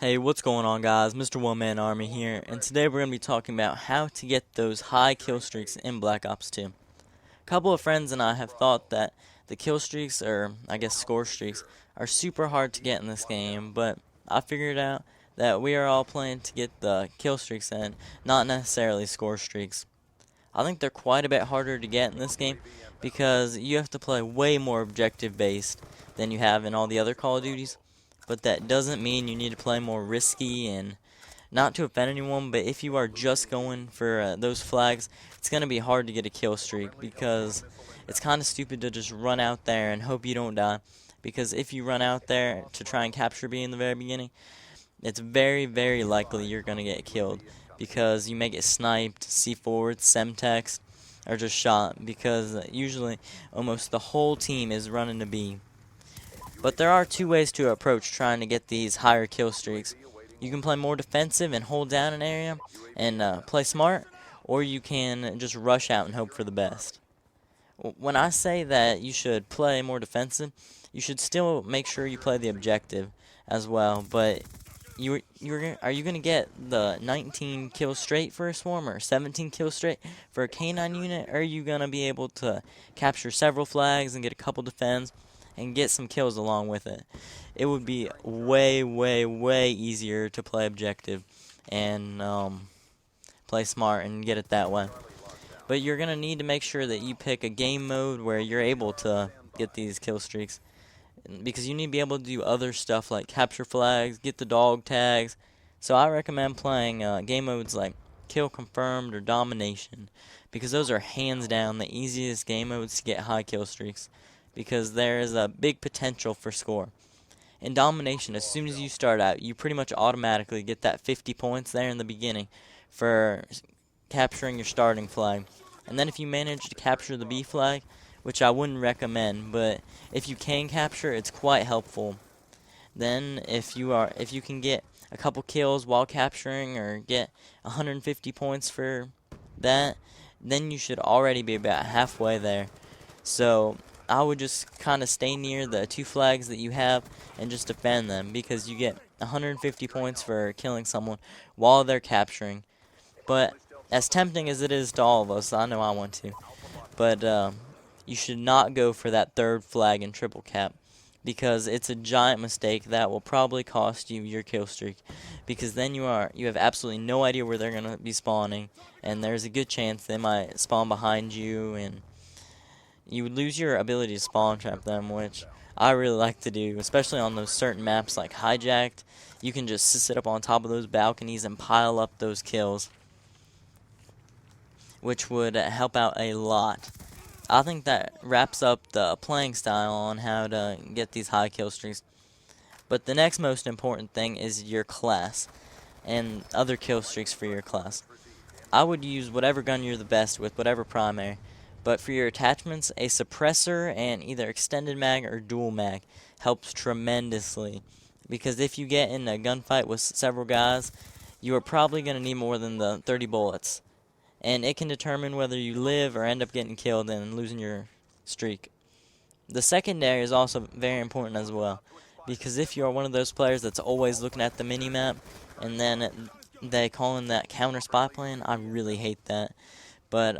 Hey, what's going on, guys? Mr. One Man Army here, and today we're going to be talking about how to get those high kill streaks in Black Ops 2. A couple of friends and I have thought that the kill streaks, or I guess score streaks, are super hard to get in this game, but I figured out that we are all playing to get the kill streaks and not necessarily score streaks. I think they're quite a bit harder to get in this game because you have to play way more objective based than you have in all the other Call of Duties. But that doesn't mean you need to play more risky, and not to offend anyone, but if you are just going for those flags, it's going to be hard to get a kill streak because it's kind of stupid to just run out there and hope you don't die. Because if you run out there to try and capture B in the very beginning, it's very, very likely you're going to get killed because you may get sniped, C4, Semtex, or just shot because usually almost the whole team is running to B. But there are two ways to approach trying to get these higher kill streaks. You can play more defensive and hold down an area and play smart, or you can just rush out and hope for the best. When I say that you should play more defensive, you should still make sure you play the objective as well. But are you going to get the 19 kills straight for a swarm or 17 kills straight for a K9 unit? Or are you going to be able to capture several flags and get a couple defends and get some kills along with it? It would be way, way, way easier to play objective and play smart and get it that way. But you're going to need to make sure that you pick a game mode where you're able to get these kill streaks, because you need to be able to do other stuff like capture flags, get the dog tags. So I recommend playing game modes like Kill Confirmed or Domination, because those are hands down the easiest game modes to get high kill streaks, because there is a big potential for score. In Domination, as soon as you start out, you pretty much automatically get that 50 points there in the beginning for capturing your starting flag. And then if you manage to capture the B flag, which I wouldn't recommend, but if you can capture, it's quite helpful. Then if you can get a couple kills while capturing or get 150 points for that, then you should already be about halfway there. So I would just kind of stay near the two flags that you have and just defend them, because you get 150 points for killing someone while they're capturing. But as tempting as it is to all of us, I know I want to, but you should not go for that third flag in triple cap, because it's a giant mistake that will probably cost you your kill streak, because then you have absolutely no idea where they're going to be spawning, and there's a good chance they might spawn behind you, and you would lose your ability to spawn trap them, which I really like to do, especially on those certain maps like Hijacked. You can just sit up on top of those balconies and pile up those kills, which would help out a lot. I think that wraps up the playing style on how to get these high kill streaks. But the next most important thing is your class and other kill streaks for your class. I would use whatever gun you're the best with, whatever primary. But for your attachments, a suppressor and either extended mag or dual mag helps tremendously. Because if you get in a gunfight with several guys, you are probably going to need more than the 30 bullets. And it can determine whether you live or end up getting killed and losing your streak. The secondary is also very important as well, because if you are one of those players that's always looking at the mini-map and then they call in that counter spy plane, I really hate that. But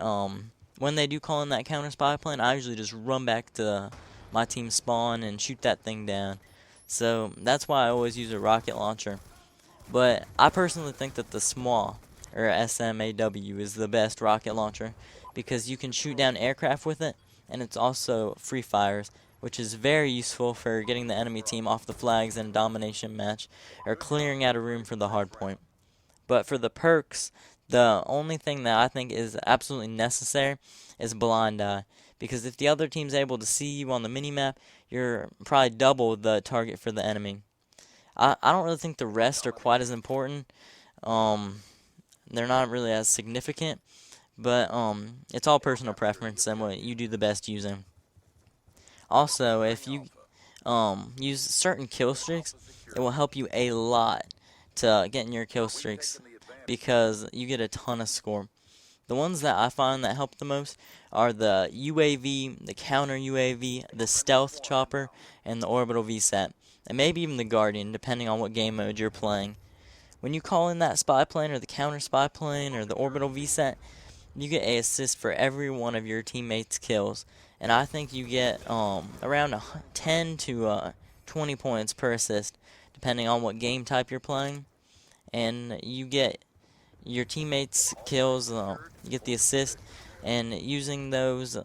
when they do call in that counter spy plane, I usually just run back to my team spawn and shoot that thing down. So that's why I always use a rocket launcher. But I personally think that the small, or SMAW, is the best rocket launcher, because you can shoot down aircraft with it, and it's also free fires, which is very useful for getting the enemy team off the flags in a domination match, or clearing out a room for the hard point. But for the perks, the only thing that I think is absolutely necessary is blind eye, because if the other team's able to see you on the minimap, you're probably double the target for the enemy. I don't really think the rest are quite as important. They're not really as significant, but it's all personal preference and what you do the best using. Also, if you use certain kill streaks, it will help you a lot to getting your kill streaks, because you get a ton of score. The ones that I find that help the most are the UAV, the counter UAV, the stealth chopper, and the orbital VSAT. and maybe even the Guardian, depending on what game mode you're playing. When you call in that spy plane or the counter spy plane or the orbital VSAT, you get a assist for every one of your teammates' kills, and I think you get around 10 to 20 points per assist, depending on what game type you're playing. And you get your teammates' kills, you get the assist, and using those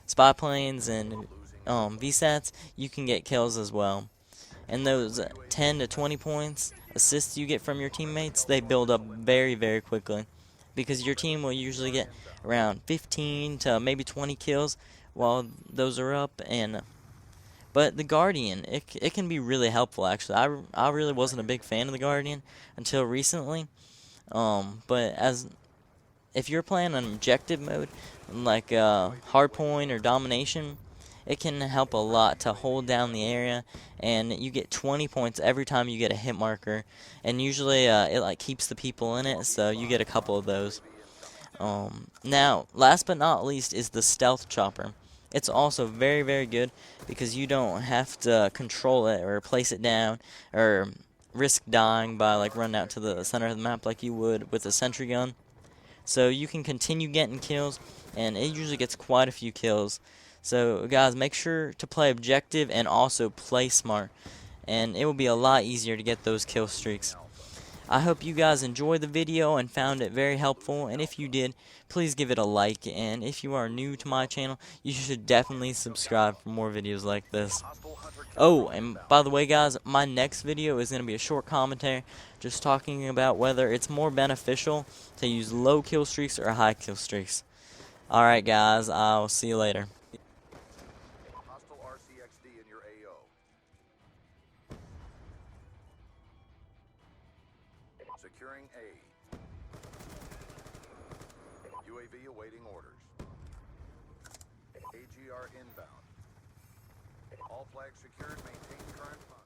spy planes and VSATs, you can get kills as well. And those 10 to 20 points assists you get from your teammates, they build up very, very quickly, because your team will usually get around 15 to maybe 20 kills while those are up. And but the Guardian, it can be really helpful actually. I really wasn't a big fan of the Guardian until recently. But as if you're playing on objective mode, like hardpoint or domination, it can help a lot to hold down the area, and you get 20 points every time you get a hit marker, and usually it like keeps the people in it, so you get a couple of those. Now, last but not least is the stealth chopper. It's also very, very good because you don't have to control it or place it down or risk dying by like running out to the center of the map like you would with a sentry gun. So you can continue getting kills, and it usually gets quite a few kills. So guys, make sure to play objective and also play smart, and it will be a lot easier to get those kill streaks. I hope you guys enjoyed the video and found it very helpful, and if you did, please give it a like, and if you are new to my channel, you should definitely subscribe for more videos like this. Oh, and by the way guys, my next video is going to be a short commentary just talking about whether it's more beneficial to use low kill streaks or high kill streaks. Alright guys, I'll see you later. Hostile RCXD in your AO. Securing A. UAV awaiting orders. AGR inbound. All flags secured. Maintain current.